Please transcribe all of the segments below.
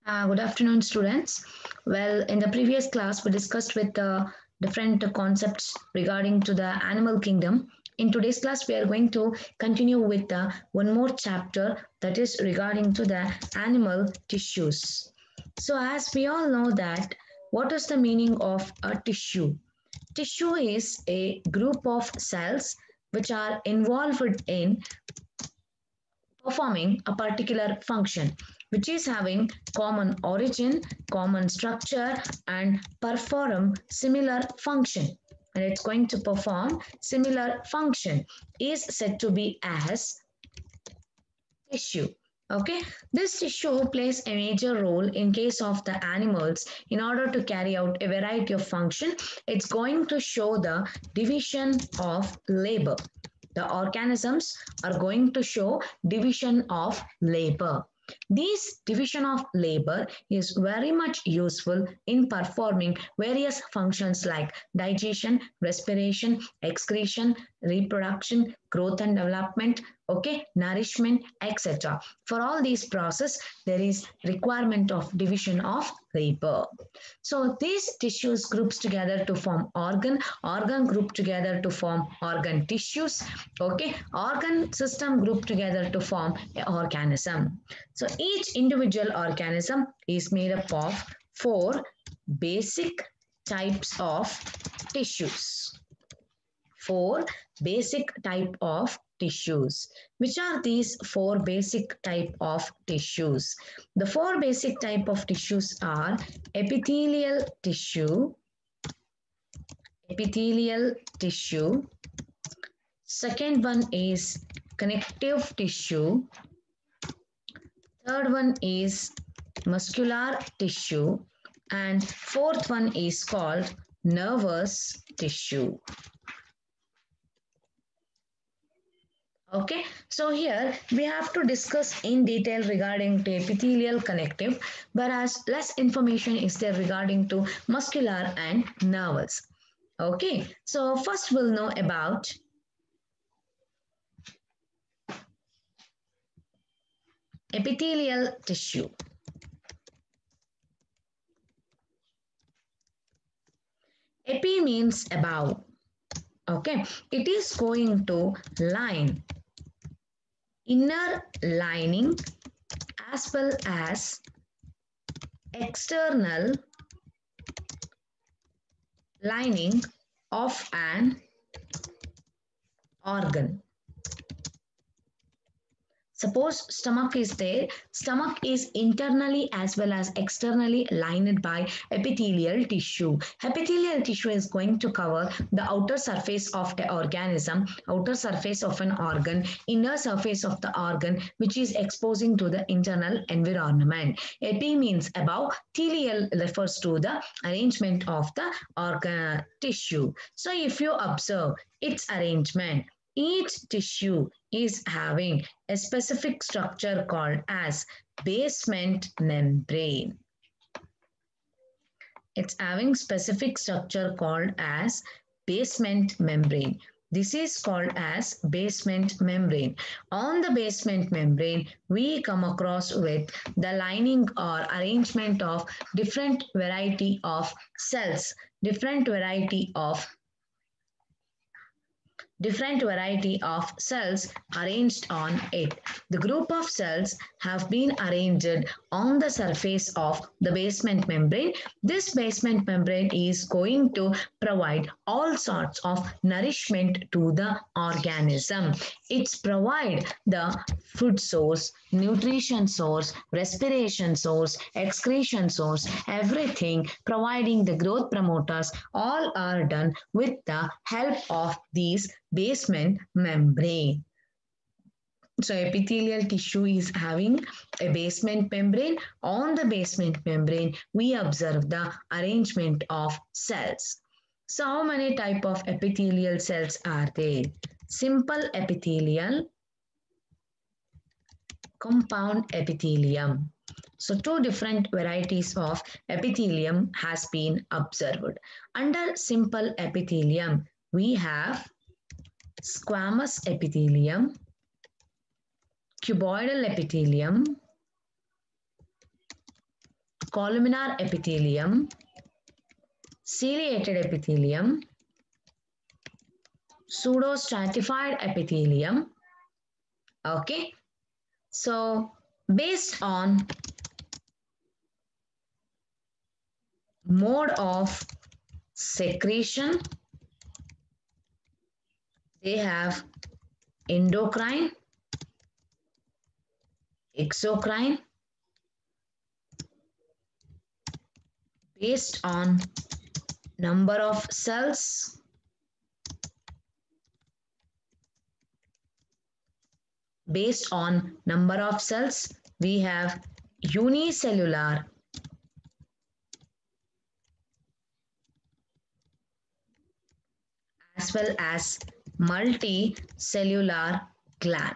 Good afternoon, students. Well, in the previous class, we discussed with different concepts regarding to the animal kingdom. In today's class, we are going to continue with one more chapter that is regarding to the animal tissues. So, as we all know that, what is the meaning of a tissue? Tissue is a group of cells which are involved in performing a particular function which is having common origin, common structure and perform similar function, and it's going to perform similar function is said to be as tissue. Okay, this tissue plays a major role in case of the animals in order to carry out a variety of function. It's going to show the division of labor. The organisms are going to show division of labor. This division of labor is very much useful in performing various functions like digestion, respiration, excretion, reproduction, growth and development, okay, nourishment, etc. For all these process, there is requirement of division of labor. So these tissues groups together to form organ group together to form organ tissues, okay, organ system group together to form an organism. So each individual organism is made up of four basic types of tissues. Four basic type of tissues. Which are these four basic type of tissues? The four basic type of tissues are epithelial tissue, second one is connective tissue, third one is muscular tissue, and fourth one is called nervous tissue. Okay, so here we have to discuss in detail regarding to epithelial connective, whereas less information is there regarding to muscular and nervous. Okay, so first we'll know about epithelial tissue. Epi means above. Okay, it is going to line inner lining as well as external lining of an organ. Suppose stomach is there, stomach is internally as well as externally lined by epithelial tissue. Epithelial tissue is going to cover the outer surface of the organism, outer surface of an organ, inner surface of the organ, which is exposing to the internal environment. Epi means above, thelial refers to the arrangement of the organ tissue. So if you observe its arrangement, each tissue is having a specific structure called as basement membrane. It's having specific structure called as basement membrane. This is called as basement membrane. On the basement membrane, we come across with the lining or arrangement of different variety of cells, different variety of cells arranged on it. The group of cells have been arranged on the surface of the basement membrane. This basement membrane is going to provide all sorts of nourishment to the organism. It's provide the food source, nutrition source, respiration source, excretion source, everything, providing the growth promoters, all are done with the help of these basement membrane. So epithelial tissue is having a basement membrane. On the basement membrane, we observe the arrangement of cells. So how many type of epithelial cells are there? Simple epithelial, compound epithelium. So two different varieties of epithelium has been observed. Under simple epithelium, we have squamous epithelium, cuboidal epithelium, columnar epithelium, ciliated epithelium, pseudostratified epithelium. Okay, so based on mode of secretion, they have endocrine, exocrine. Based on number of cells, we have unicellular, as well as multicellular gland.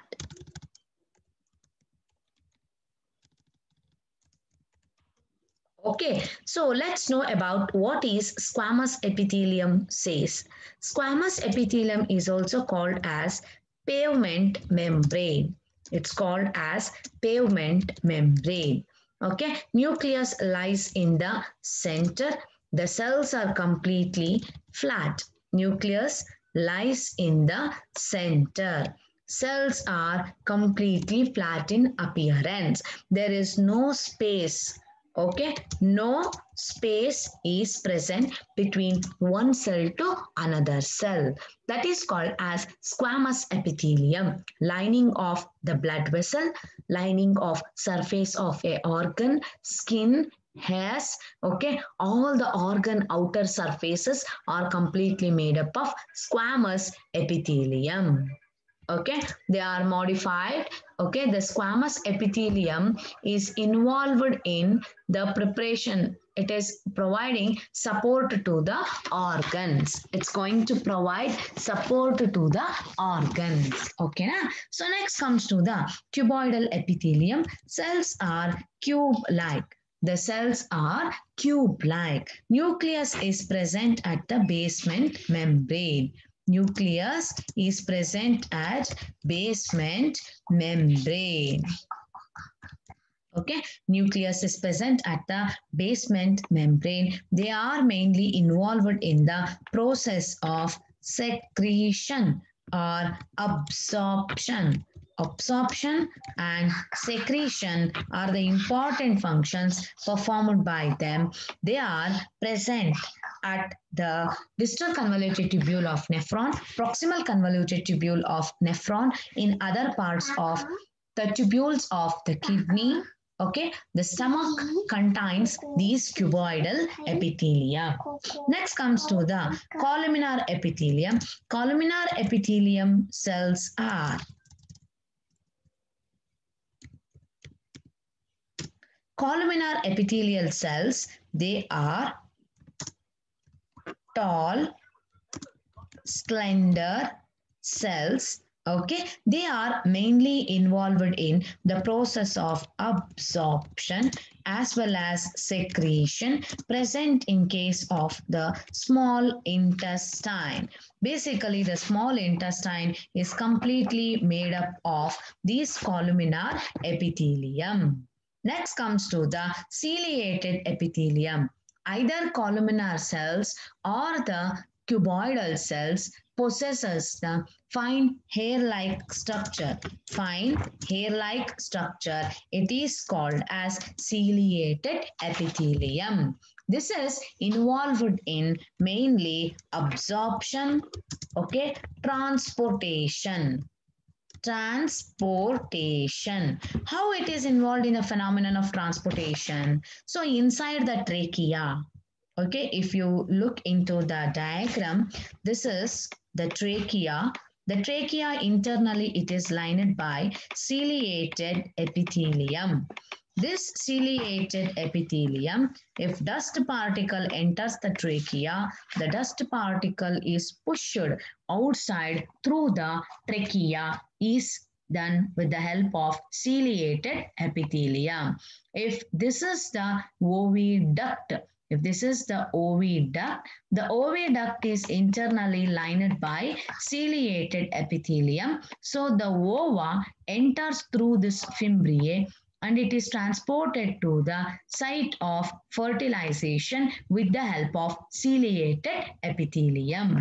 Okay, so let's know about what is squamous epithelium says. Squamous epithelium is also called as pavement membrane. It's called as pavement membrane. Okay, nucleus lies in the center. The cells are completely flat. Nucleus lies in the center. Cells are completely flat in appearance. There is no space. Okay, no space is present between one cell to another cell. That is called as squamous epithelium. Lining of the blood vessel, lining of surface of a organ, skin, hairs, okay, all the organ outer surfaces are completely made up of squamous epithelium. Okay, they are modified. Okay, the squamous epithelium is involved in the preparation. It is providing support to the organs. It's going to provide support to the organs. Okay, na? So next comes to the cuboidal epithelium. Cells are cube-like. The cells are cube-like. Nucleus is present at the basement membrane. Nucleus is present at basement membrane. Okay, nucleus is present at the basement membrane. They are mainly involved in the process of secretion or absorption. Absorption and secretion are the important functions performed by them. They are present at the distal convoluted tubule of nephron, proximal convoluted tubule of nephron, in other parts of the tubules of the kidney. Okay, the stomach contains these cuboidal epithelia. Next comes to the columnar epithelium. Columnar epithelium cells are columnar epithelial cells. They are tall, slender cells. Okay, they are mainly involved in the process of absorption as well as secretion, present in case of the small intestine. Basically, the small intestine is completely made up of these columnar epithelium. Next comes to the ciliated epithelium. Either columnar cells or the cuboidal cells possesses the fine hair-like structure. Fine hair-like structure. It is called as ciliated epithelium. This is involved in mainly absorption, okay, transportation. Transportation. How it is involved in the phenomenon of transportation? So inside the trachea, okay, if you look into the diagram, this is the trachea. The trachea internally it is lined by ciliated epithelium. This ciliated epithelium, if dust particle enters the trachea, the dust particle is pushed outside through the trachea is done with the help of ciliated epithelium. If this is the oviduct, if this is the oviduct is internally lined by ciliated epithelium. So the ova enters through this fimbriae and it is transported to the site of fertilization with the help of ciliated epithelium.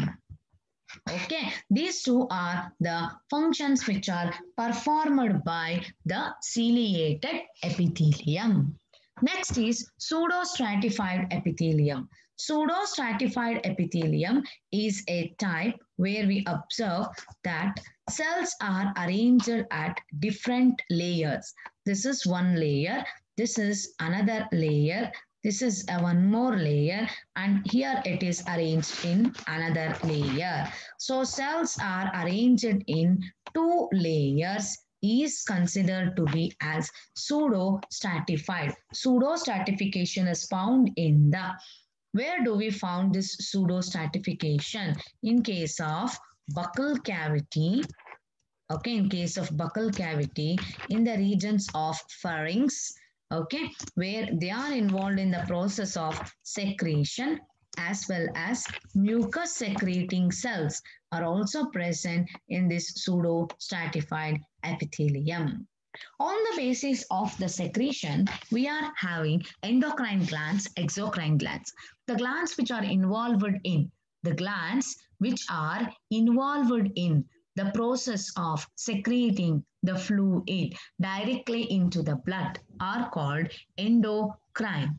Okay, these two are the functions which are performed by the ciliated epithelium. Next is pseudostratified epithelium. Pseudostratified epithelium is a type where we observe that cells are arranged at different layers. This is one layer, this is another layer, this is a one more layer, and here it is arranged in another layer. So cells are arranged in two layers is considered to be as pseudo-stratified. Pseudo-stratification is found in the, where do we found this pseudo-stratification? In case of buccal cavity, okay, in case of buccal cavity, in the regions of pharynx, okay, where they are involved in the process of secretion, as well as mucus secreting cells are also present in this pseudo stratified epithelium. On the basis of the secretion, we are having endocrine glands, exocrine glands. The glands which are involved in, the glands which are involved in the process of secreting the fluid directly into the blood are called endocrine.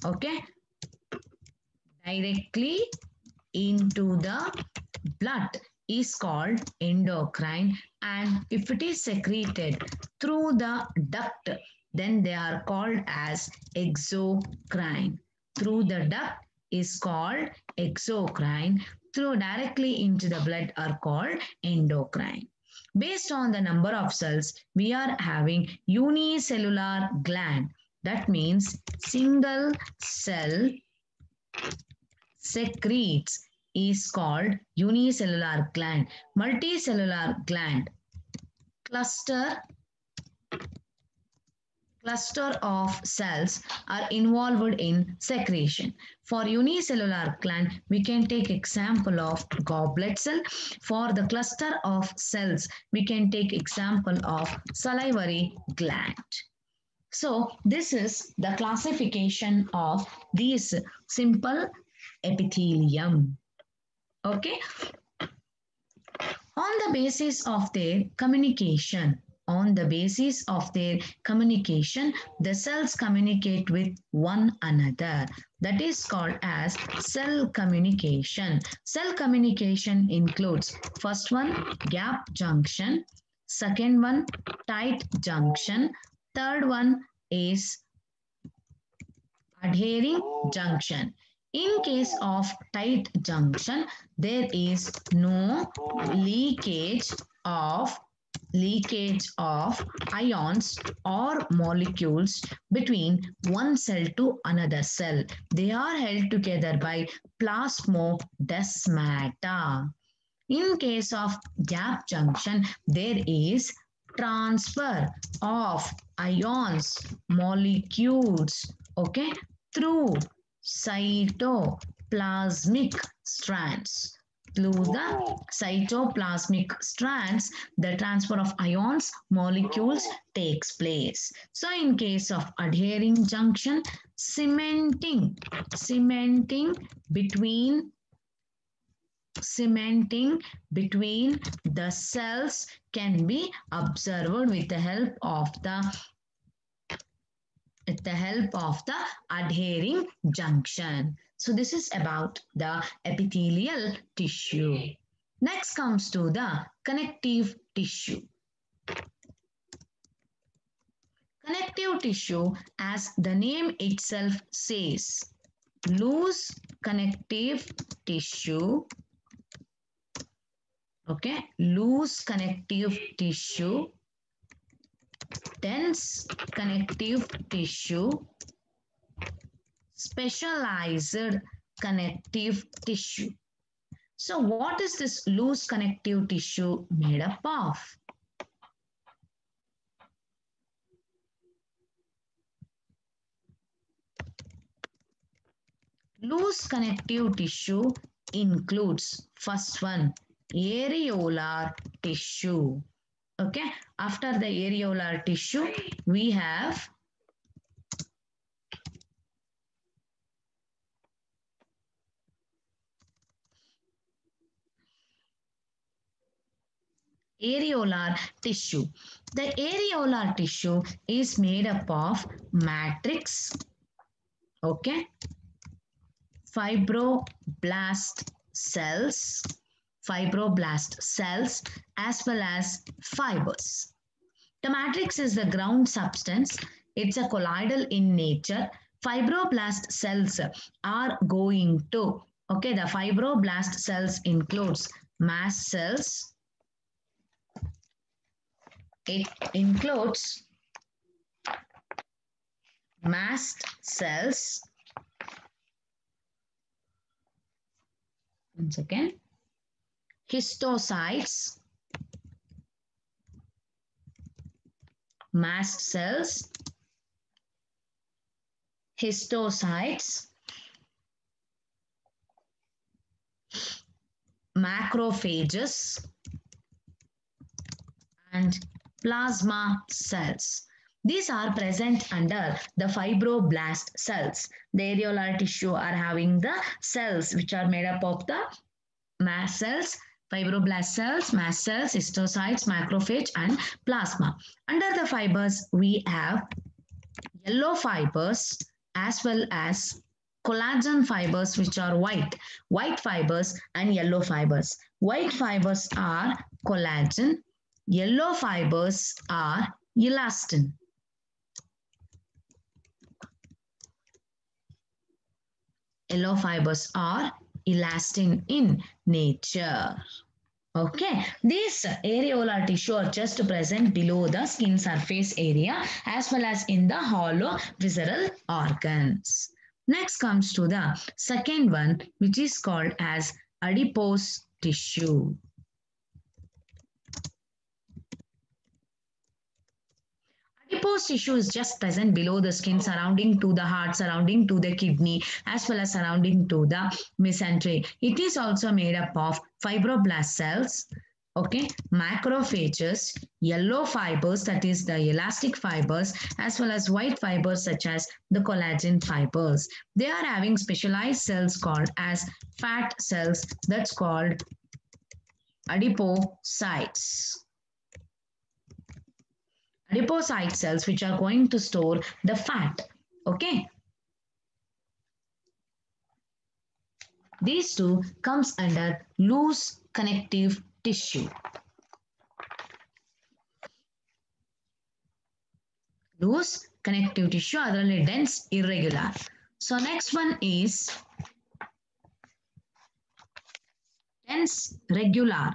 Okay, directly into the blood is called endocrine, and if it is secreted through the duct, then they are called as exocrine. Through the duct is called exocrine, through directly into the blood are called endocrine. Based on the number of cells, we are having unicellular gland. That means single cell secretes is called unicellular gland. Multicellular gland, cluster of cells are involved in secretion. For unicellular gland, we can take example of goblet cell. For the cluster of cells, we can take example of salivary gland. So this is the classification of these simple epithelium. Okay. On the basis of their communication, the cells communicate with one another. That is called as cell communication. Cell communication includes first one, gap junction, second one, tight junction, third one is adhering junction. In case of tight junction, there is no leakage of ions or molecules between one cell to another cell. They are held together by plasmodesmata. In case of gap junction, there is transfer of ions, molecules, okay, through cytoplasmic strands. Through the cytoplasmic strands, the transfer of ions, molecules takes place. So in case of adhering junction, cementing between the cells can be observed with the help of the adhering junction. So this is about the epithelial tissue. Next comes to the connective tissue. Connective tissue, as the name itself says, loose connective tissue. Okay, loose connective tissue, dense connective tissue, specialized connective tissue. So what is this loose connective tissue made up of? Loose connective tissue includes first one, areolar tissue. Okay, after the areolar tissue, we have areolar tissue. The areolar tissue is made up of matrix, okay, fibroblast cells, as well as fibers. The matrix is the ground substance. It's a colloidal in nature. Fibroblast cells are going to, okay, the fibroblast cells includes mast cells. It includes mast cells. Once again, histocytes, mast cells, histocytes, macrophages, and plasma cells. These are present under the fibroblast cells. The areolar tissue are having the cells which are made up of the mast cells, fibroblast cells, mast cells, histocytes, macrophage, and plasma. Under the fibers, we have yellow fibers as well as collagen fibers, which are white fibers and yellow fibers. White fibers are collagen, yellow fibers are elastin. Yellow fibers are elastin in nature. Okay, these areolar tissue are just present below the skin surface area as well as in the hollow visceral organs. Next comes to the second one, which is called as adipose tissue. Adipose tissue is just present below the skin, surrounding to the heart, surrounding to the kidney, as well as surrounding to the mesentery. It is also made up of fibroblast cells, okay, macrophages, yellow fibers, that is the elastic fibers, as well as white fibers such as the collagen fibers. They are having specialized cells called as fat cells, that's called adipocytes. Adipocyte cells which are going to store the fat, okay. These two comes under loose connective tissue. Loose connective tissue, otherly dense irregular. So next one is dense regular.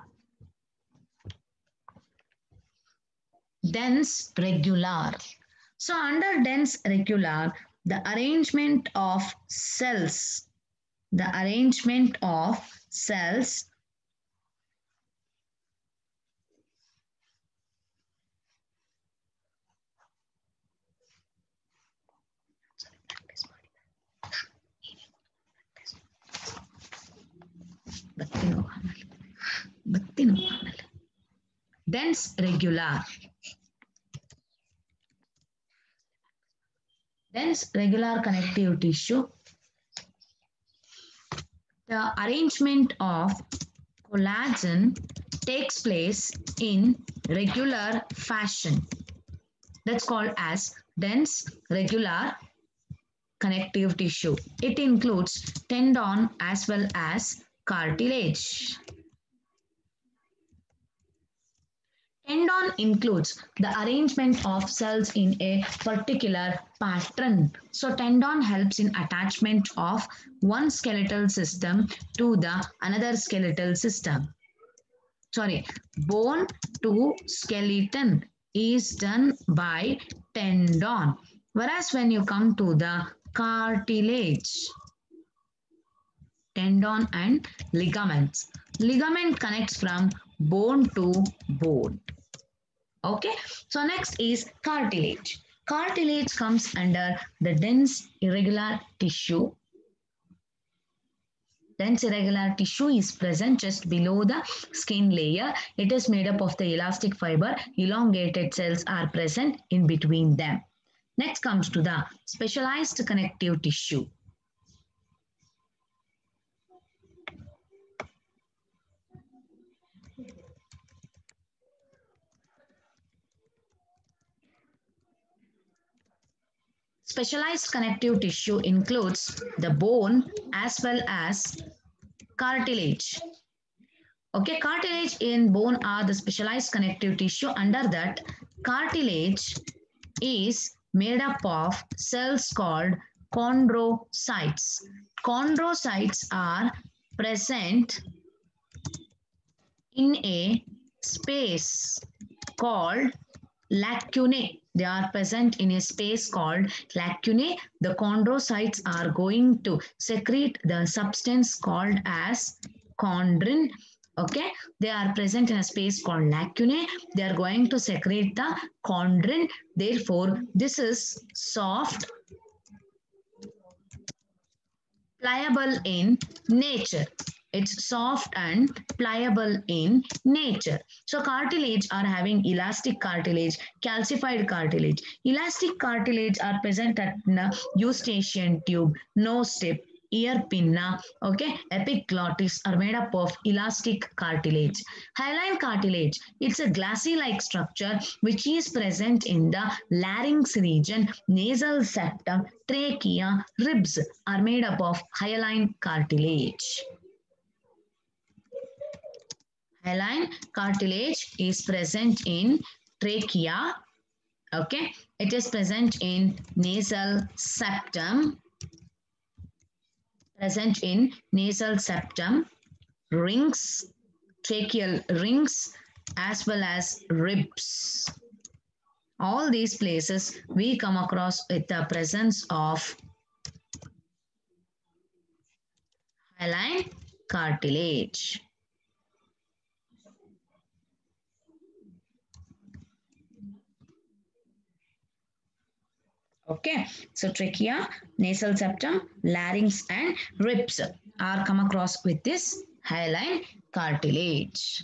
Dense regular. So under dense regular, the arrangement of cells, dense regular. Dense regular connective tissue. The arrangement of collagen takes place in regular fashion. That's called as dense regular connective tissue. It includes tendon as well as cartilage. Tendon includes the arrangement of cells in a particular pattern. So tendon helps in attachment of one skeletal system to the another skeletal system. Sorry, bone to skeleton is done by tendon. Whereas when you come to the cartilage, tendon and ligaments. Ligament connects from bone to bone. Okay, so next is cartilage. Cartilage comes under the dense irregular tissue. dense irregular tissue is present just below the skin layer. It is made up of the elastic fiber. Elongated cells are present in between them. Next comes to the specialized connective tissue. Specialized connective tissue includes the bone as well as cartilage. Okay, cartilage in bone are the specialized connective tissue. Under that, cartilage is made up of cells called chondrocytes. Chondrocytes are present in a space called lacunae. They are present in a space called lacunae. The chondrocytes are going to secrete the substance called as chondrin. Okay, they are present in a space called lacunae. They are going to secrete the chondrin. Therefore, this is soft, pliable in nature. It's soft and pliable in nature. So cartilage are having elastic cartilage, calcified cartilage. Elastic cartilage are present at the eustachian tube, nose tip, ear pinna, okay, epiglottis are made up of elastic cartilage. Hyaline cartilage, it's a glassy-like structure which is present in the larynx region, nasal septum, trachea, ribs are made up of hyaline cartilage. Hyaline cartilage is present in trachea, okay, it is present in nasal septum, rings, tracheal rings, as well as ribs. All these places we come across with the presence of hyaline cartilage. Okay, so trachea, nasal septum, larynx and ribs are come across with this hyaline cartilage.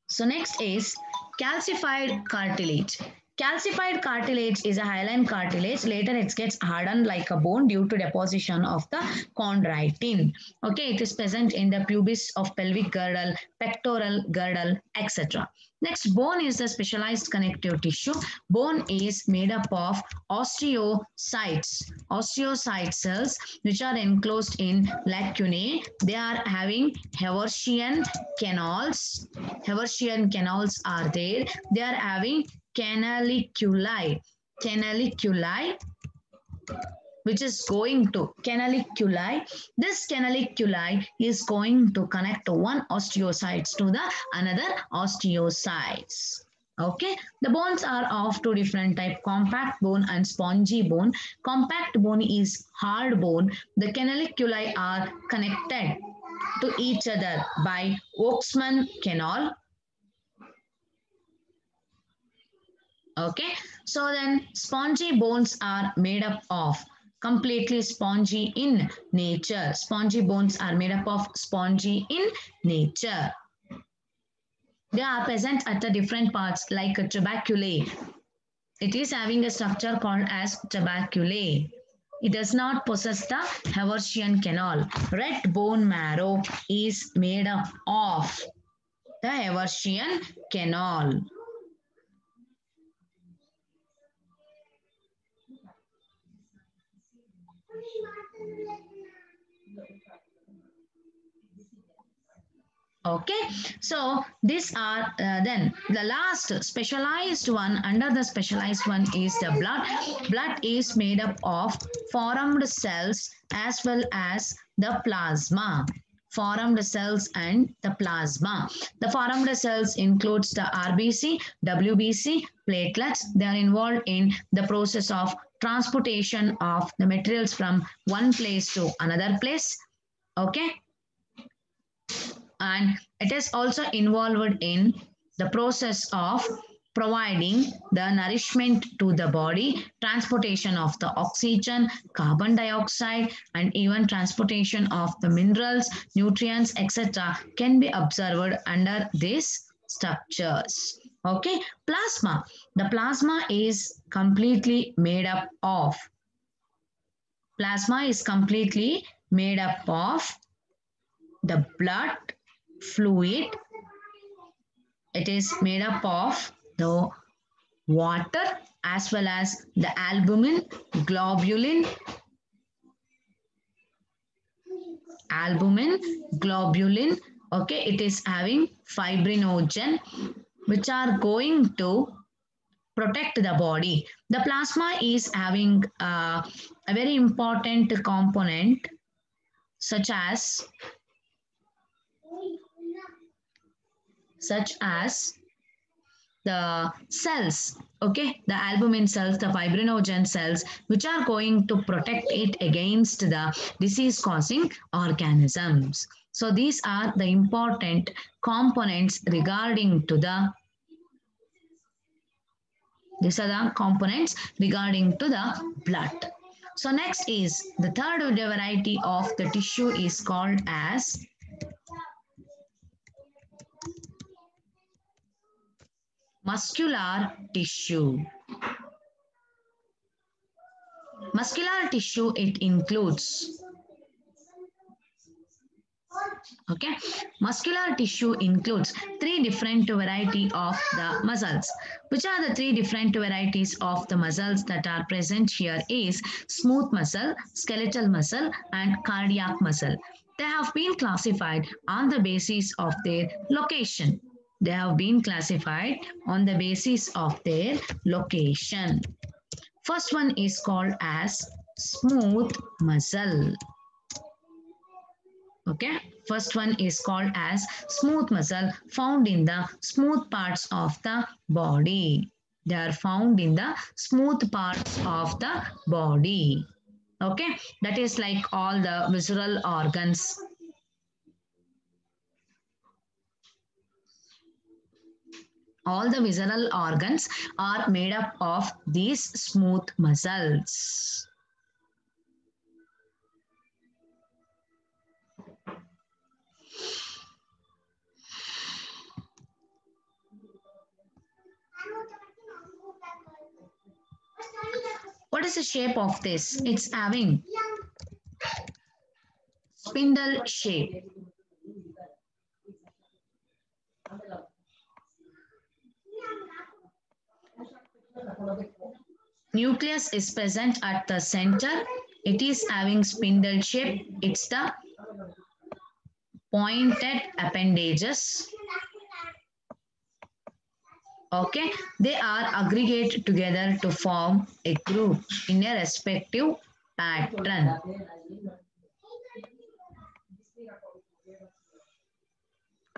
So next is calcified cartilage. Calcified cartilage is a hyaline cartilage. Later it gets hardened like a bone due to deposition of the chondroitin. Okay, it is present in the pubis of pelvic girdle, pectoral girdle, etc. Next, bone is the specialized connective tissue. Bone is made up of osteocytes. Osteocyte cells which are enclosed in lacunae. They are having Haversian canals. Haversian canals are there. They are having canaliculi. Canaliculi which is going to canaliculi. This canaliculi is going to connect one osteocytes to the another osteocytes. Okay, the bones are of two different types, compact bone and spongy bone. Compact bone is hard bone. The canaliculi are connected to each other by Oxman canal. Okay, so then spongy bones are made up of completely spongy in nature. Spongy bones are made up of spongy in nature. They are present at the different parts like a tubercle. It is having a structure called as tubercle. It does not possess the Haversian canal. Red bone marrow is made up of the Haversian canal. Okay, so these are then the last specialized one. Under the specialized one is the blood. Blood is made up of formed cells as well as the plasma. Formed cells and the plasma. The formed cells includes the RBC, WBC, platelets. They are involved in the process of transportation of the materials from one place to another place. Okay, and it is also involved in the process of providing the nourishment to the body, transportation of the oxygen, carbon dioxide, and even transportation of the minerals, nutrients, etc. can be observed under these structures. Okay, plasma. The plasma is completely made up of the blood fluid. It is made up of the water as well as the albumin, globulin. Okay, it is having fibrinogen, which are going to protect the body. The plasma is having a very important component such as the cells, okay, the albumin cells, the fibrinogen cells, which are going to protect it against the disease causing organisms. So these are the important components regarding to the blood. So next is the third variety of the tissue is called as muscular tissue. Muscular tissue, it includes, okay, muscular tissue includes three different variety of the muscles. Which are the three different varieties of the muscles that are present here is smooth muscle, skeletal muscle, and cardiac muscle. They have been classified on the basis of their location. They have been classified on the basis of their location. First one is called as smooth muscle. Okay, first one is called as smooth muscle, found in the smooth parts of the body. They are found in the smooth parts of the body. Okay, that is like all the visceral organs. All the visceral organs are made up of these smooth muscles. What is the shape of this? It's having spindle shape. Nucleus is present at the center. It is having spindle shape. It's the pointed appendages. Okay, they are aggregate together to form a group in a respective pattern.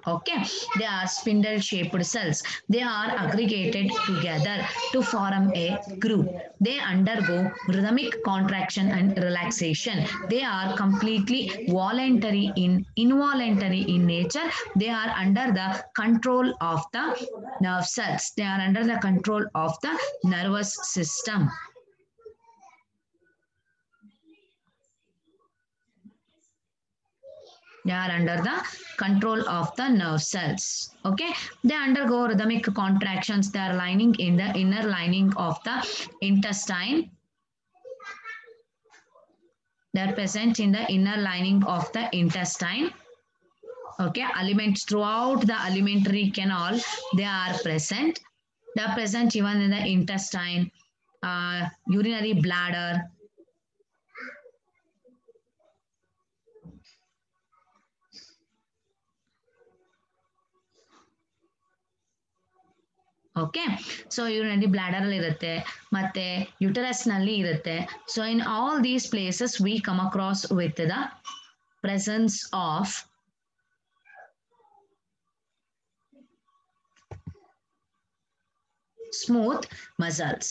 Okay, they are spindle shaped cells. They are aggregated together to form a group. They undergo rhythmic contraction and relaxation. They are completely involuntary in nature. They are under the control of the nerve cells. They are under the control of the nervous system. They are under the control of the nerve cells. Okay, they undergo rhythmic contractions. They are lining in the inner lining of the intestine. They are present in the inner lining of the intestine. Okay, aliments throughout the alimentary canal, they are present. They are present even in the intestine, urinary bladder. Okay so urinary bladder ಅಲ್ಲಿ ಇರುತ್ತೆ ಮತ್ತೆ uterus ನಲ್ಲಿ ಇರುತ್ತೆ so in all these places we come across with the presence of smooth muscles.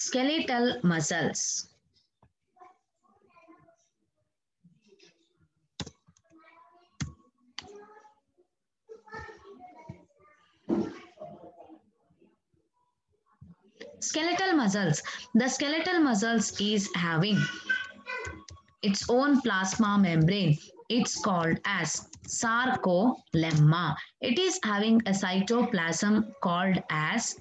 Skeletal muscles. skeletal muscles. The skeletal muscles is having its own plasma membrane. It's called as sarcolemma. It is having a cytoplasm called as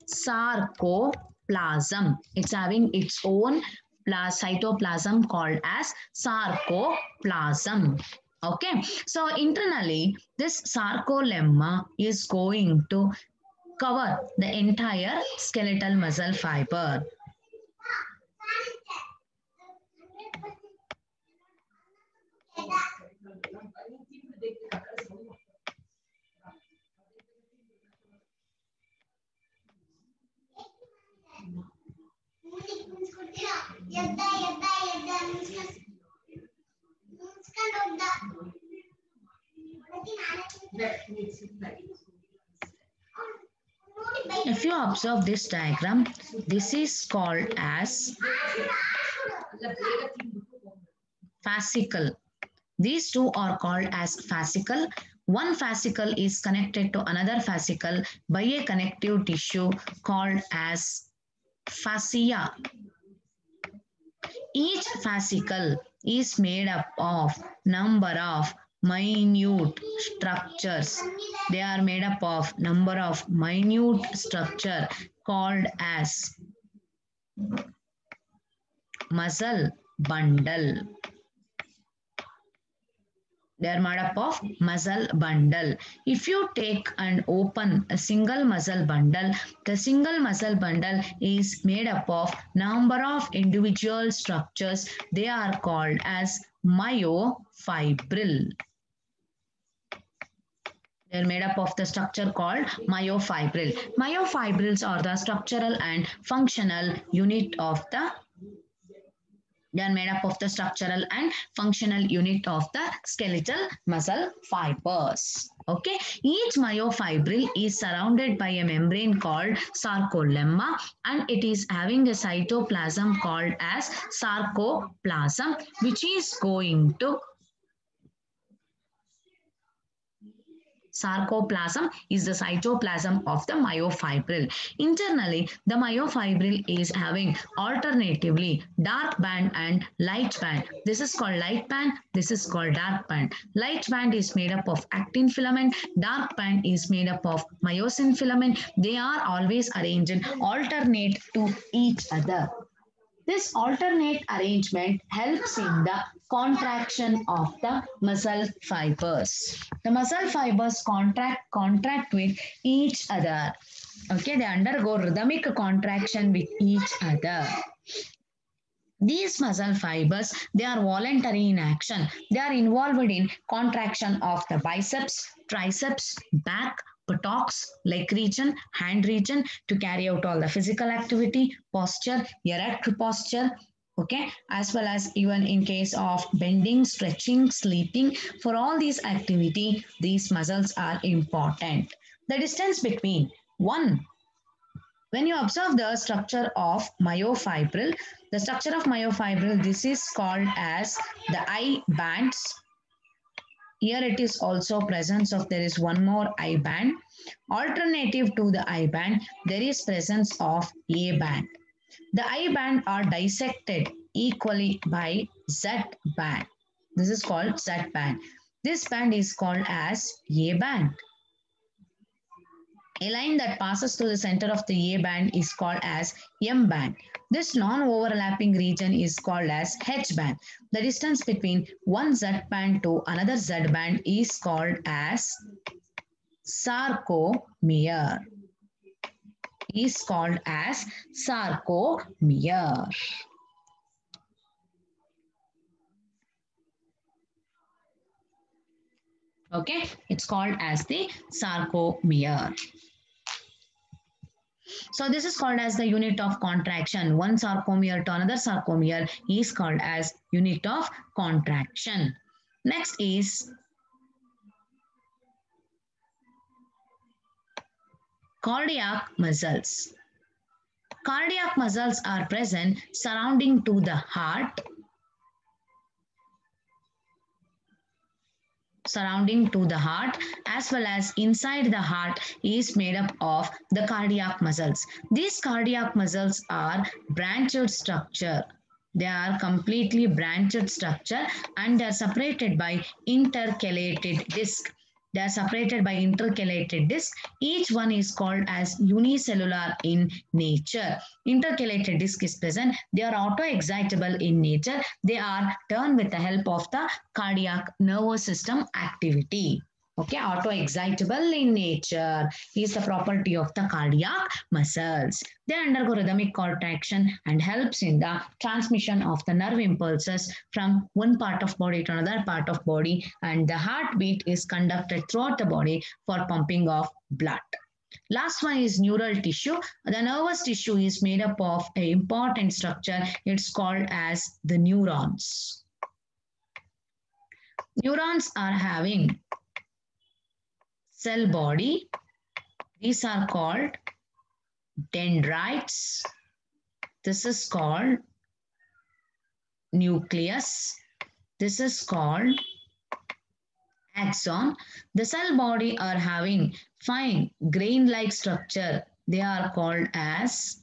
sarcoplasm. It's having its own cytoplasm called as sarcoplasm. Okay, so internally, this sarcolemma is going to cover the entire skeletal muscle fiber. If you observe this diagram, this is called as fascicle. These two are called as fascicle. One fascicle is connected to another fascicle by a connective tissue called as fascia. Each fascicle is made up of number of minute structures. They are made up of number of minute structure called as muscle bundle. They are made up of muscle bundle. If you take and open a single muscle bundle, the single muscle bundle is made up of number of individual structures. They are called as myofibril. They are made up of the structure called myofibril. Myofibrils are the structural and functional unit of the They are made up of the structural and functional unit of the skeletal muscle fibers. Okay, each myofibril is surrounded by a membrane called sarcolemma, and it is having a cytoplasm called as sarcoplasm, which is going to Sarcoplasm is the cytoplasm of the myofibril. Internally, the myofibril is having alternatively dark band and light band. This is called light band. This is called dark band. Light band is made up of actin filament. Dark band is made up of myosin filament. They are always arranged alternate to each other. This alternate arrangement helps in the contraction of the muscle fibers. The muscle fibers contract with each other. Okay, they undergo rhythmic contraction with each other. These muscle fibers, they are voluntary in action. They are involved in contraction of the biceps, triceps, back, buttocks, leg region, hand region to carry out all the physical activity, posture, erect posture, okay, as well as even in case of bending, stretching, sleeping. For all these activity, these muscles are important. The distance between when you observe the structure of myofibril, this is called as the I bands. Here it is also presence of, there is one more I band. Alternative to the I band, there is presence of A band. The I band are dissected equally by Z band. This is called Z band. This band is called as A band. A line that passes through the center of the A band is called as M band. This non-overlapping region is called as H band. The distance between one Z band to another Z band is called as sarcomere. Is called as sarcomere. Okay, it's called as the sarcomere. So this is called as the unit of contraction. One sarcomere to another sarcomere is called as unit of contraction. Next is cardiac muscles. Cardiac muscles are present surrounding to the heart. surrounding to the heart as well as inside the heart is made up of the cardiac muscles. These cardiac muscles are branched structure. They are completely branched structure and they are separated by intercalated disc. They are separated by intercalated disc. Each one is called as unicellular in nature. Intercalated disc is present. They are auto-excitable in nature. They are turned with the help of the cardiac nervous system activity. Okay, auto-excitable in nature is the property of the cardiac muscles. They undergo rhythmic contraction and helps in the transmission of the nerve impulses from one part of body to another part of body, and the heartbeat is conducted throughout the body for pumping of blood. Last one is neural tissue. The nervous tissue is made up of an important structure. It's called as the neurons. Neurons are having cell body. These are called dendrites. This is called nucleus. This is called axon. The cell body are having fine grain-like structure. They are called as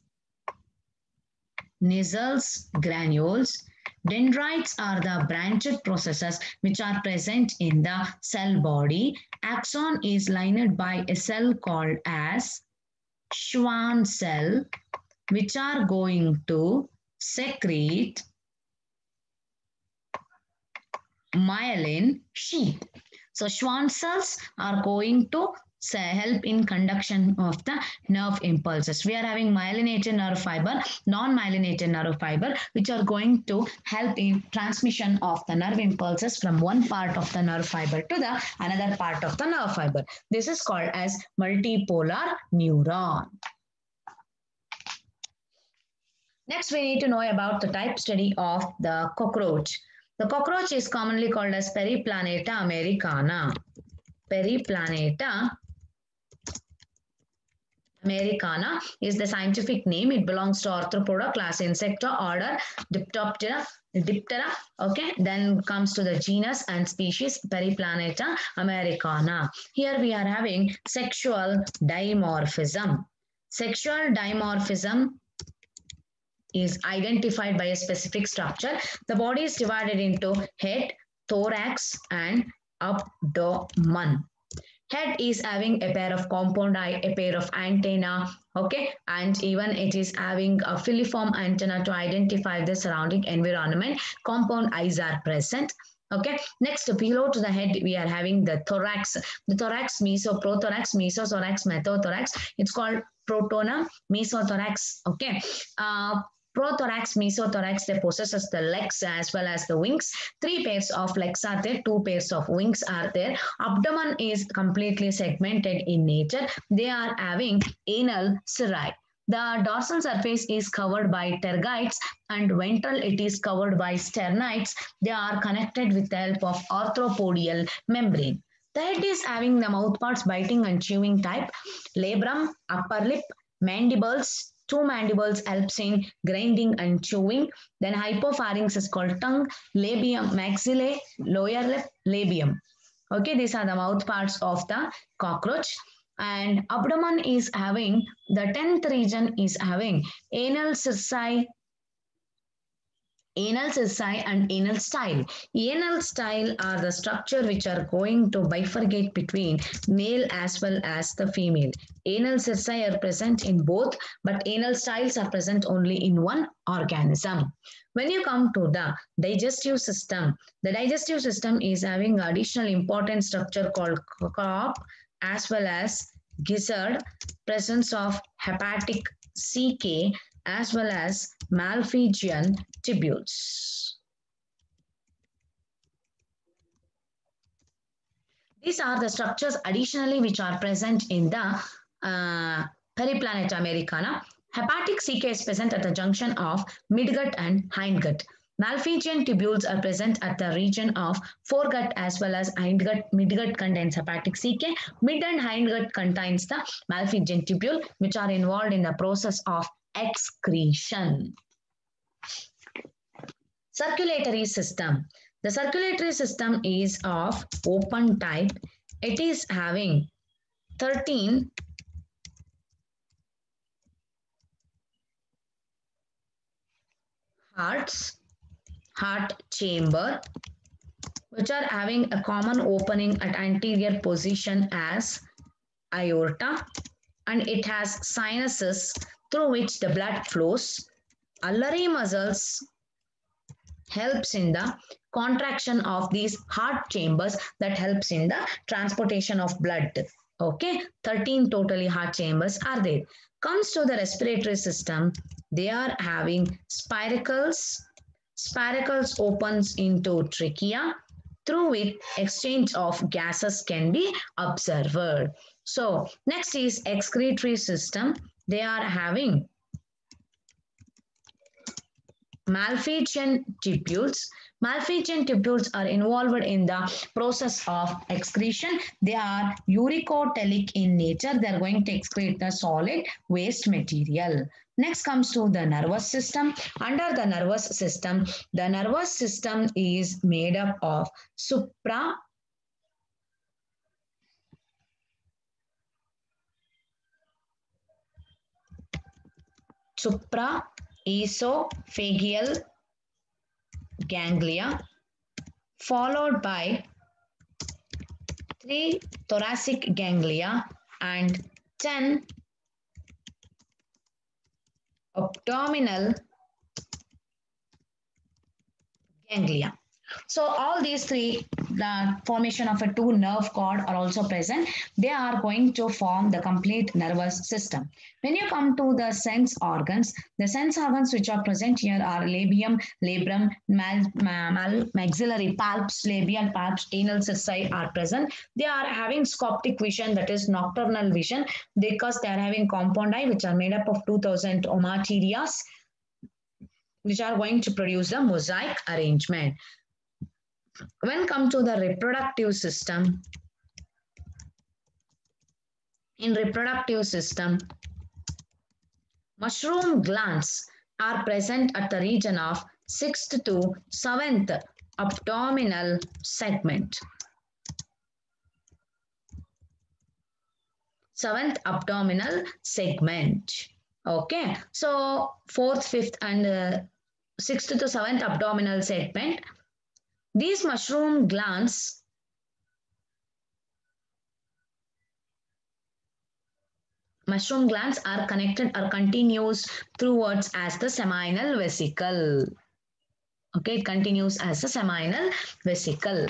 Nissls granules. Dendrites are the branched processes which are present in the cell body. Axon is lined by a cell called as Schwann cell, which are going to secrete myelin sheath. So Schwann cells are going to help in conduction of the nerve impulses. We are having myelinated nerve fiber, non-myelinated nerve fiber, which are going to help in transmission of the nerve impulses from one part of the nerve fiber to the another part of the nerve fiber. This is called as multipolar neuron. Next, we need to know about the type study of the cockroach. The cockroach is commonly called as Periplaneta americana. Periplaneta americana is the scientific name. It belongs to Arthropoda class Insecta, order Diptera. Okay, then comes to the genus and species Periplaneta americana. Here we are having sexual dimorphism. Sexual dimorphism is identified by a specific structure. The body is divided into head, thorax, and abdomen. Head is having a pair of compound eye, a pair of antenna, okay, and even it is having a filiform antenna to identify the surrounding environment. Compound eyes are present. Okay, next below to the head we are having the thorax. The thorax, prothorax, mesothorax, metothorax. It's called protonum, mesothorax. Okay, prothorax, mesothorax, they possesses the legs as well as the wings. 3 pairs of legs are there, 2 pairs of wings are there. Abdomen is completely segmented in nature. They are having anal cirri. The dorsal surface is covered by tergites and ventral it is covered by sternites. They are connected with the help of arthropodial membrane. The head is having the mouthparts biting and chewing type. Labrum, upper lip, mandibles. 2 mandibles helps in grinding and chewing. Then hypopharynx is called tongue, labium, maxillae, lower lip, labium. Okay, these are the mouth parts of the cockroach. And abdomen is having, the 10th region is having anal circi and anal style. Anal style are the structure which are going to bifurcate between male as well as the female. Anal circi are present in both, but anal styles are present only in one organism. When you come to the digestive system, the digestive system is having additional important structure called crop as well as gizzard, presence of hepatic CK as well as Malpighian tubules. These are the structures additionally which are present in the Periplaneta americana. Hepatic CK is present at the junction of midgut and hindgut. Malpighian tubules are present at the region of foregut as well as hindgut. Midgut contains hepatic CK. Mid and hindgut contains the Malpighian tubule, which are involved in the process of excretion. Circulatory system. The circulatory system is of open type. It is having 13 heart chamber, which are having a common opening at anterior position as aorta, and it has sinuses through which the blood flows. Ulnar muscles helps in the contraction of these heart chambers that helps in the transportation of blood. Okay, 13 totally heart chambers are there. Comes to the respiratory system, they are having spiracles. Spiracles opens into trachea, through which exchange of gases can be observed. So next is excretory system. They are having Malpighian tubules. Malpighian tubules are involved in the process of excretion. They are uricotelic in nature. They are going to excrete the solid waste material. Next comes to the nervous system. Under the nervous system is made up of supraesophageal ganglia, followed by 3 thoracic ganglia and 10 abdominal ganglia. So all these three, the formation of a two nerve cord are also present. They are going to form the complete nervous system. When you come to the sense organs which are present here are labium, labrum, maxillary palps, labial palps, anal cerci are present. They are having scopic vision, that is nocturnal vision, because they are having compound eye which are made up of 2000 ommatidias, which are going to produce the mosaic arrangement. When come to the reproductive system, in reproductive system, mushroom glands are present at the region of 6th to 7th abdominal segment. 7th abdominal segment. Okay, so 4th, 5th and 6th to 7th abdominal segment. These mushroom glands are connected or continuous towards as the seminal vesicle. Okay, it continues as the seminal vesicle.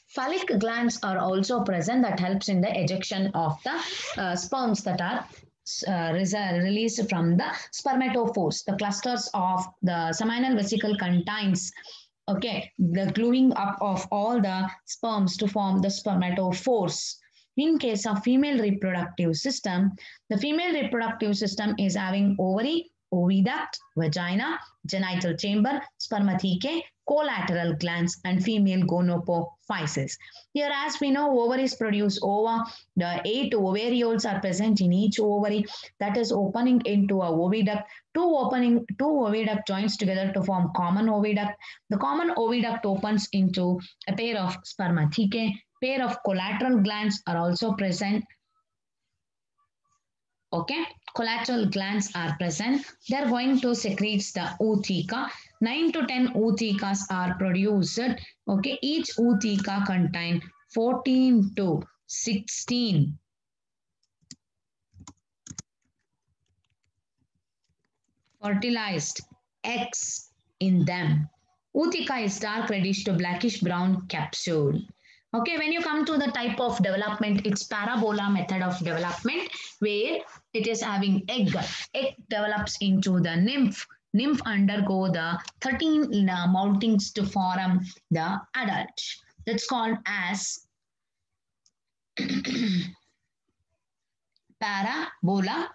Phallic glands are also present that helps in the ejection of the sperms that are released from the spermatophores. The clusters of the seminal vesicle contains the gluing up of all the sperms to form the spermatophores. In case of female reproductive system, the female reproductive system is having ovary, oviduct, vagina, genital chamber, spermathecae, collateral glands, and female gonopophysis. Here, as we know, ovaries produce ova. The 8 ovarioles are present in each ovary that is opening into a oviduct. Two oviduct joins together to form common oviduct. The common oviduct opens into a pair of spermathecae. Pair of collateral glands are also present. Okay, collateral glands are present. They are going to secrete the ootheca. 9 to 10 oothecas are produced. Okay, each ootheca contains 14 to 16 fertilized eggs in them. Ootheca is dark reddish to blackish brown capsule. Okay, when you come to the type of development, it's parabola method of development where it is having egg. Egg develops into the nymph. Nymph undergo the 13 moultings to form the adult. That's called as parabola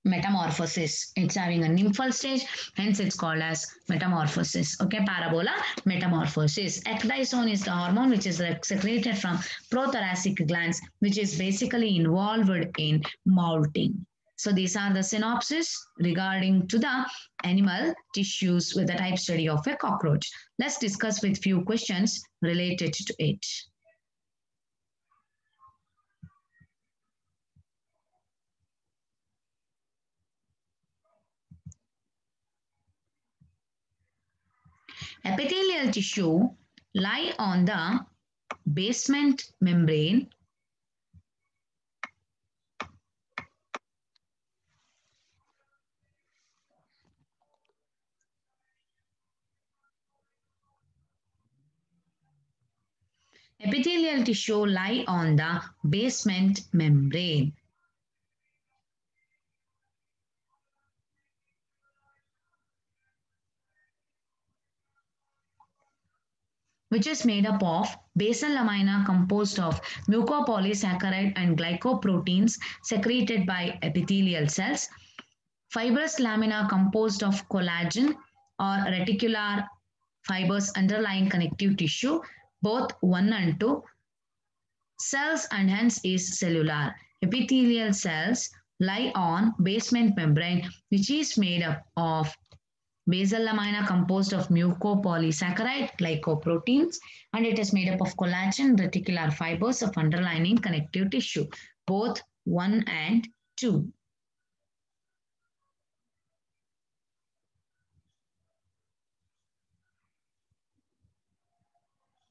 metamorphosis. It's having a nymphal stage, hence it's called as metamorphosis. Okay, parabola metamorphosis. Ecdysone is the hormone which is secreted from prothoracic glands, which is basically involved in moulting. So these are the synopsis regarding to the animal tissues with the type study of a cockroach. Let's discuss with few questions related to it. Epithelial tissue lie on the basement membrane Epithelial tissue lie on the basement membrane. Which is made up of basal lamina composed of mucopolysaccharide and glycoproteins secreted by epithelial cells, fibrous lamina composed of collagen or reticular fibers underlying connective tissue, both 1 and 2, cells and hence is cellular. Epithelial cells lie on basement membrane which is made up of basal lamina composed of mucopolysaccharide glycoproteins and it is made up of collagen reticular fibers of underlying connective tissue, both 1 and 2.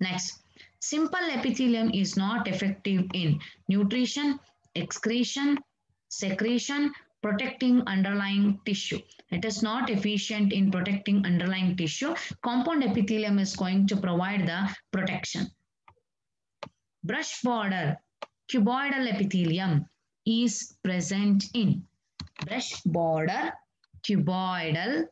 Next, simple epithelium is not effective in nutrition, excretion, secretion, protecting underlying tissue. It is not efficient in protecting underlying tissue. Compound epithelium is going to provide the protection. Brush border cuboidal epithelium is present in brush border cuboidal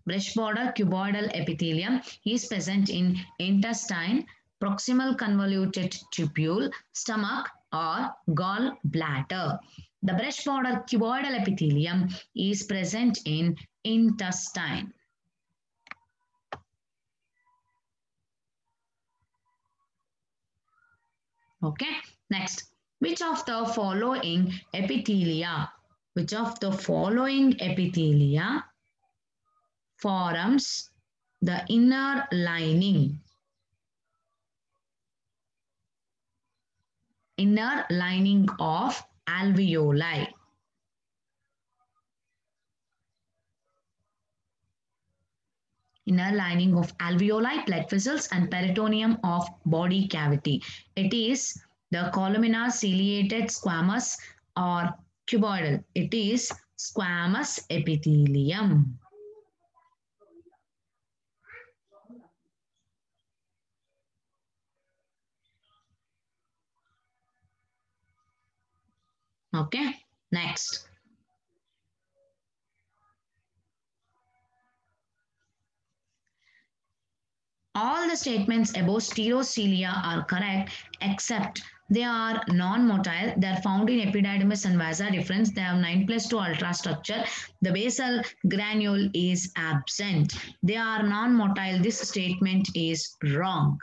Brush border cuboidal epithelium is present in intestine, proximal convoluted tubule, stomach, or gallbladder. The brush border cuboidal epithelium is present in intestine. Okay, next. Which of the following epithelia forms the inner lining of alveoli? Inner lining of alveoli, blood vessels, and peritoneum of body cavity. It is the columnar ciliated squamous or cuboidal. It is squamous epithelium. Okay, next. All the statements about stereocilia are correct except they are non-motile. They are found in epididymis and vasa deferens. They have 9+2 ultrastructure. The basal granule is absent. They are non-motile. This statement is wrong.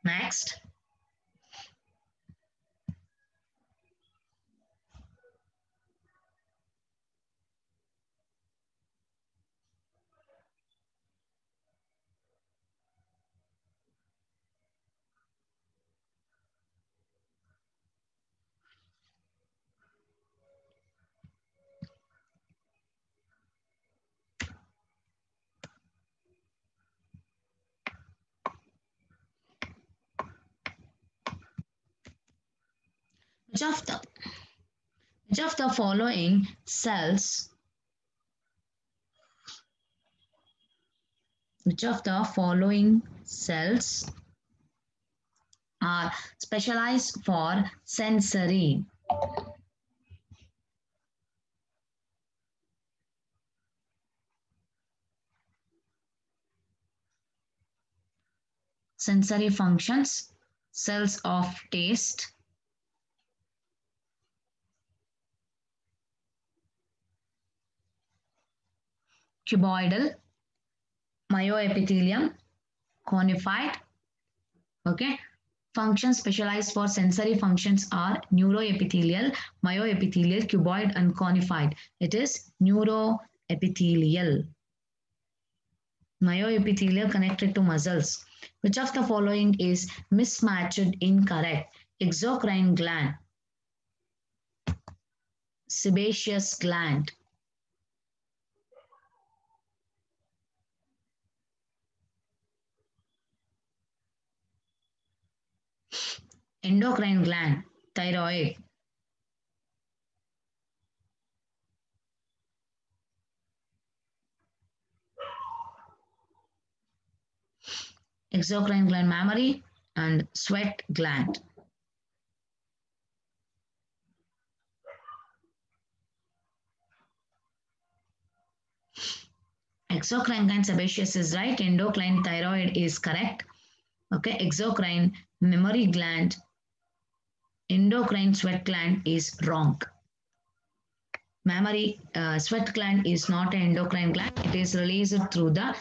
Next. Which of the following cells are specialized for sensory? Sensory functions. cells of taste, cuboidal, myoepithelium, conified. Okay. Functions specialized for sensory functions are neuroepithelial, myoepithelial, cuboid, and conified. It is neuroepithelial. Myoepithelial connected to muscles. Which of the following is mismatched, incorrect? Exocrine gland, sebaceous gland, endocrine gland, thyroid, exocrine gland, mammary, and sweat gland. Exocrine gland sebaceous is right. Endocrine thyroid is correct. Okay, exocrine mammary gland, endocrine sweat gland is wrong. Mammary sweat gland is not an endocrine gland. It is released through the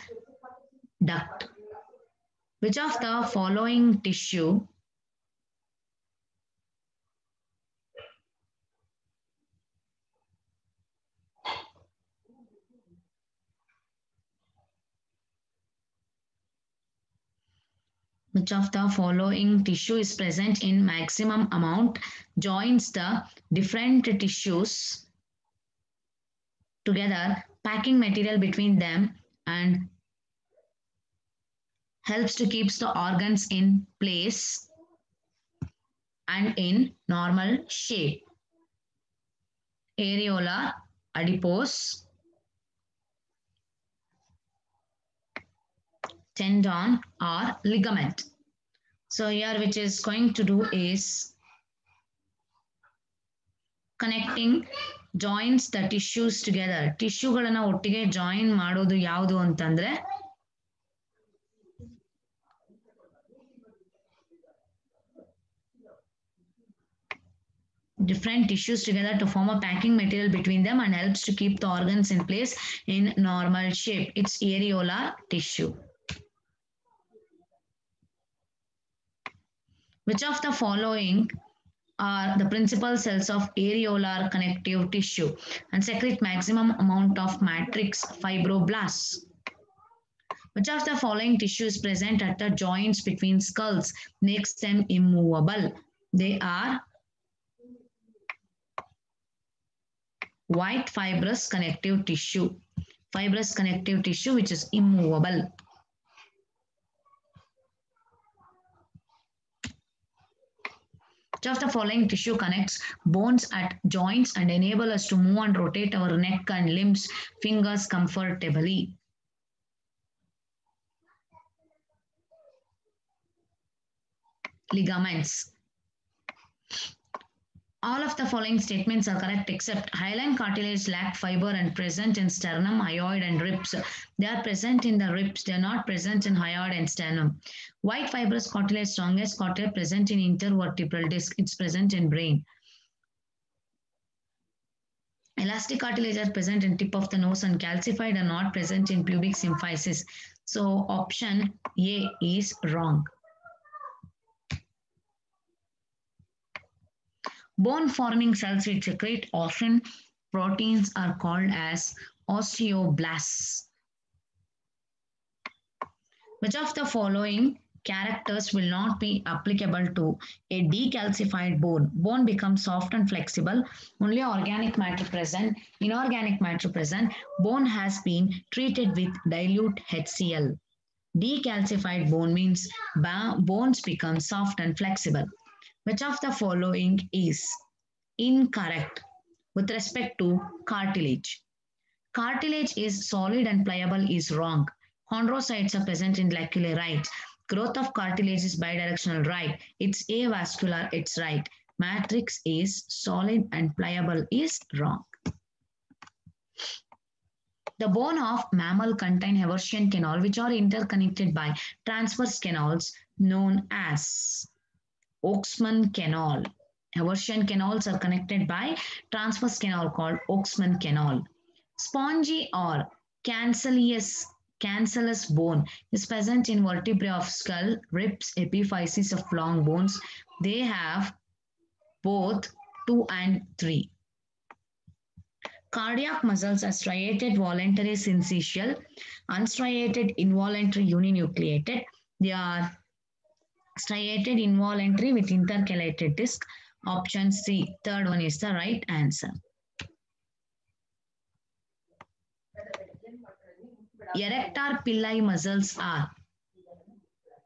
duct. Which of the following tissue which of the following tissue is present in maximum amount, joins the different tissues together, packing material between them, and helps to keep the organs in place and in normal shape? Areola, adipose, tendon, or ligament. So here which is going to do is connecting joins the tissues together. ಟಿಶ್ಯೂಗಳನ್ನ ಒಟ್ಟಿಗೆ join ಮಾಡೋದು ಯಾವುದು ಅಂತಂದ್ರೆ different tissues together to form a packing material between them and helps to keep the organs in place in normal shape. It's areolar tissue. Which of the following are the principal cells of areolar connective tissue and secrete maximum amount of matrix fibroblasts? Which of the following tissue is present at the joints between skulls makes them immovable? They are white fibrous connective tissue. Fibrous connective tissue which is immovable. Which of the following tissue connects bones at joints and enable us to move and rotate our neck and limbs, fingers comfortably? Ligaments. All of the following statements are correct except hyaline cartilage lack fiber and present in sternum, hyoid, and ribs. They are present in the ribs. They are not present in hyoid and sternum. White fibrous cartilage, strongest cartilage present in intervertebral disc. It's present in brain. Elastic cartilage are present in tip of the nose and calcified are not present in pubic symphysis. So option A is wrong. Bone forming cells which secrete often proteins are called as osteoblasts. Which of the following characters will not be applicable to a decalcified bone? Bone becomes soft and flexible. Only organic matter present. Inorganic matter present. Bone has been treated with dilute HCl. Decalcified bone means bones become soft and flexible. Which of the following is incorrect with respect to cartilage? Cartilage is solid and pliable is wrong. Chondrocytes are present in laculites. Growth of cartilage is bidirectional, right. It's avascular, it's right. Matrix is solid and pliable is wrong. The bone of mammal contain Haversian canal which are interconnected by transverse canals known as Oxman Canal. Haversian canals are connected by transverse canal called Oxman Canal. Spongy or cancellous bone is present in vertebrae of skull, ribs, epiphyses of long bones. They have both 2 and 3. Cardiac muscles are striated voluntary syncytial, unstriated involuntary uninucleated. They are striated involuntary with intercalated disc. Option C, third one is the right answer. Erector pili muscles are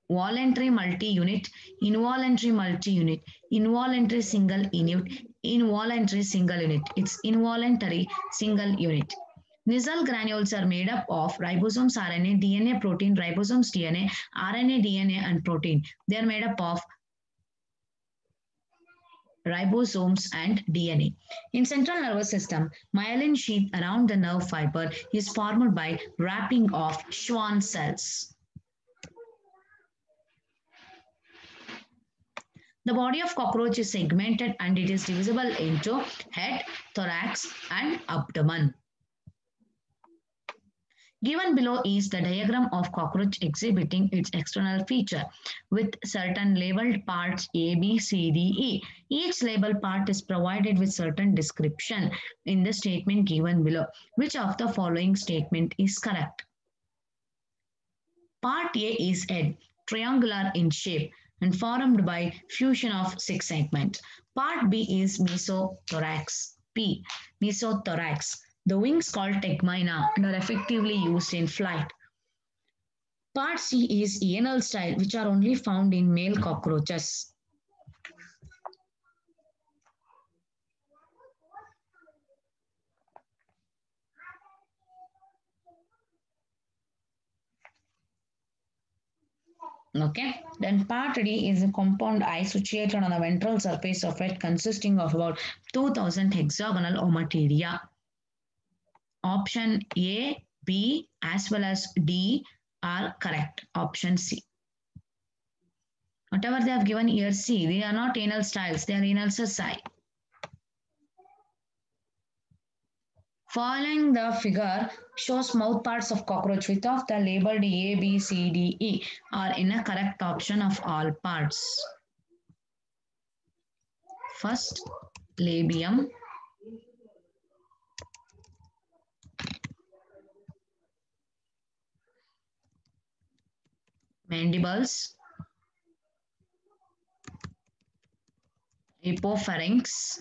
voluntary multi-unit, involuntary multi-unit, involuntary single unit, involuntary single unit. It's involuntary single unit. Nasal granules are made up of ribosomes, RNA, DNA, protein, ribosomes, DNA, RNA, DNA, and protein. They are made up of ribosomes and DNA. In central nervous system, myelin sheath around the nerve fiber is formed by wrapping of Schwann cells. The body of cockroach is segmented and it is divisible into head, thorax, and abdomen. Given below is the diagram of cockroach exhibiting its external feature with certain labeled parts A, B, C, D, E. Each labeled part is provided with certain description in the statement given below. Which of the following statement is correct? Part A is head, triangular in shape and formed by fusion of 6 segments. Part B is mesothorax. P. Mesothorax. The wings called tegmina and are effectively used in flight. Part C is anal style, which are only found in male cockroaches. Okay, then part D is a compound eye situated on the ventral surface of it consisting of about 2000 hexagonal ommatidia. Option A, B as well as D are correct. Option C. Whatever they have given here, C, they are not anal styles, they are anal sessi. Following the figure shows mouth parts of cockroach with of the labeled A, B, C, D, E are in a correct option of all parts. First, labium. Mandibles. Hypopharynx.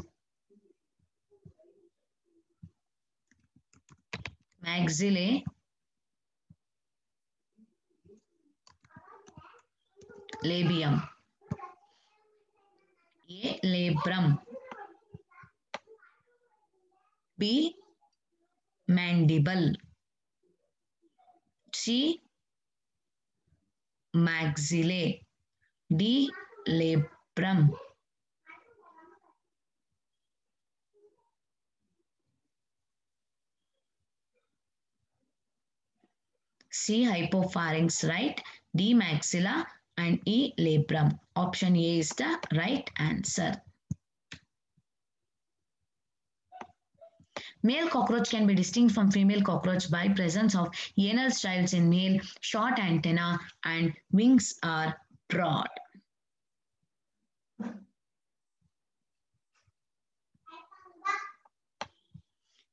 Maxillae. Labium. A. Labrum. B. Mandible. C. Maxillae. D. Labrum. C. Hypopharynx, right? D. Maxilla and E. Labrum. Option A is the right answer. Male cockroach can be distinct from female cockroach by presence of anal styles in male, short antenna, and wings are broad.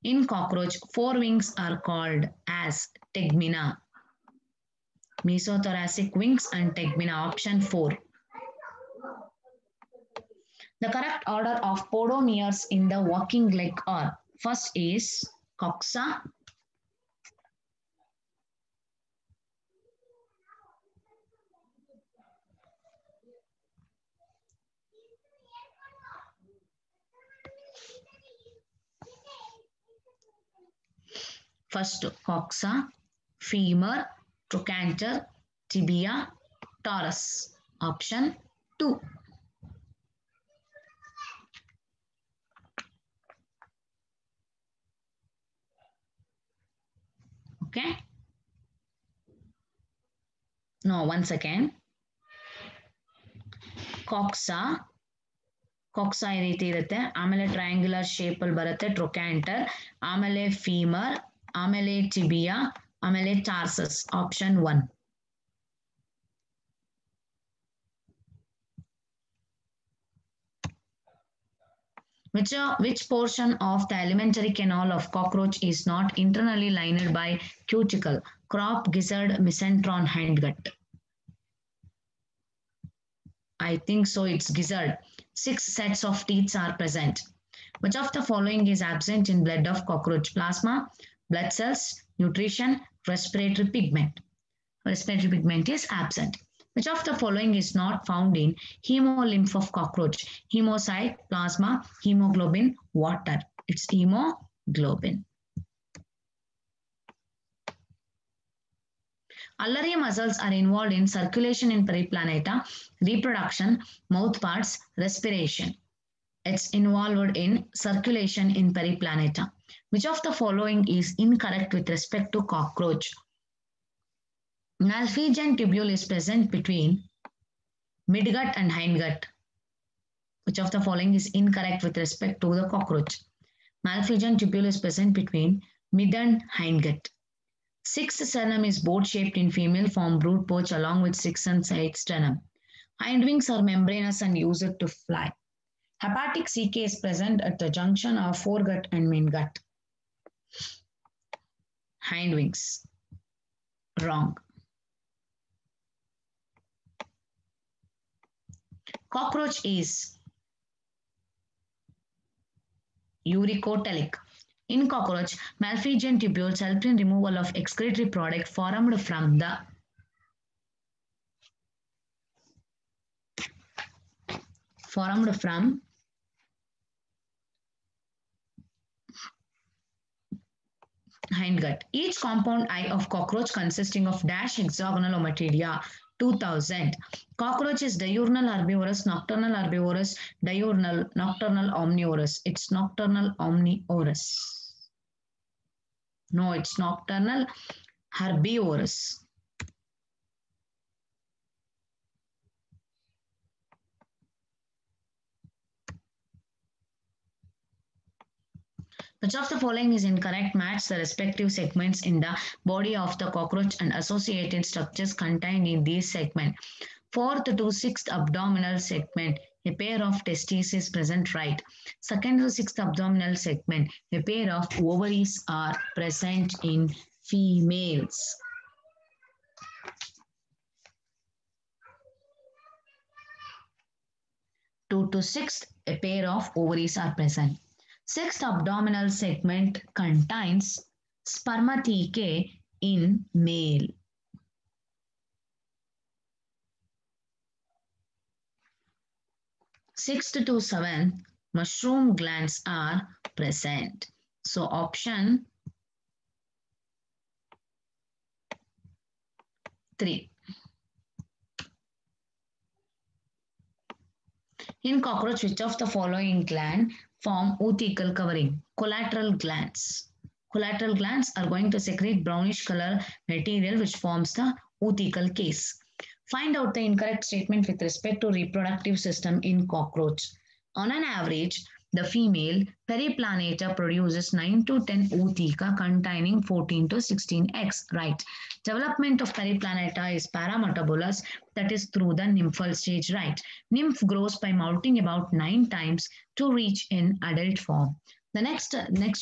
In cockroach, 4 wings are called as tegmina. Mesothoracic wings and tegmina. Option 4. The correct order of podomeres in the walking leg are: first is coxa, femur, trochanter, tibia, torus. Option 2. Okay. No, once again. ಕಾಕ್ಸಾ ಈ ರೀತಿ ಇರುತ್ತೆ. ಆಮೇಲೆ triangular shape ಅಲ್ಲಿ ಬರುತ್ತೆ ಟ್ರೊಕ್ಯಾಂಟರ್, ಆಮೇಲೆ femur, ಆಮೇಲೆ tibia, ಆಮೇಲೆ ಟಾರ್ಸಸ್. Option 1. Which portion of the alimentary canal of cockroach is not internally lined by cuticle? Crop, gizzard, mesenteron, hindgut. I think so, it's gizzard. 6 sets of teeth are present. Which of the following is absent in blood of cockroach? Plasma, blood cells, nutrition, respiratory pigment. Respiratory pigment is absent. Which of the following is not found in hemolymph of cockroach? Hemocyte, plasma, hemoglobin, water. It's hemoglobin. Ulnar muscles are involved in circulation in Periplaneta, reproduction, mouth parts, respiration. It's involved in circulation in Periplaneta. Which of the following is incorrect with respect to cockroach? Malpighian tubule is present between midgut and hindgut. Which of the following is incorrect with respect to the cockroach? Malpighian tubule is present between mid and hindgut. Sixth sternum is boat-shaped in female, form brood pouch along with 6 and 8 sternum. Hind wings are membranous and use it to fly. Hepatic CK is present at the junction of foregut and midgut. Hind wings. Wrong. Cockroach is uricotelic. In cockroach, Malpighian tubules help in removal of excretory product formed from the hindgut. Each compound eye of cockroach consisting of dash hexagonal ommatidia. 2000. Cockroach is diurnal herbivorous, nocturnal herbivorous, diurnal, nocturnal omnivorous. It's nocturnal omnivorous. No, it's nocturnal herbivorous. Which of the following is incorrect? Match the respective segments in the body of the cockroach and associated structures contained in these segments. 4th to 6th abdominal segment, a pair of testes is present, right. 2nd to 6th abdominal segment, a pair of ovaries are present in females. 2 to 6th, a pair of ovaries are present. 6th abdominal segment contains spermathecae in male. 6th to 7th, mushroom glands are present. So option 3. In cockroach, which of the following gland form oothecal covering? Collateral glands. Collateral glands are going to secrete brownish color material which forms the oothecal case. Find out the incorrect statement with respect to reproductive system in cockroach. On an average, the female Periplaneta produces 9 to 10 ootheca containing 14 to 16 eggs. Right. Development of Periplaneta is parametabolous, that is through the nymphal stage. Right. Nymph grows by molting about 9 times to reach in adult form. The next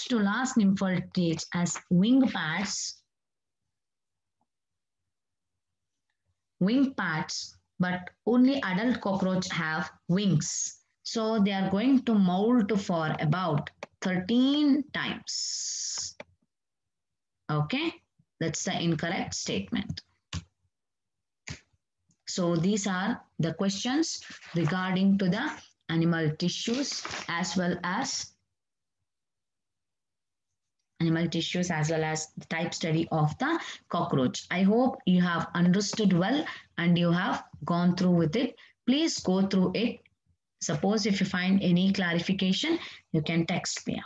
to last nymphal stage as wing pads. Wing pads, but only adult cockroach have wings. So they are going to molt for about 13 times. Okay, that's the incorrect statement. So these are the questions regarding to the animal tissues as well as the type study of the cockroach. I hope you have understood well and you have gone through with it. Please go through it. Suppose if you find any clarification, you can text me.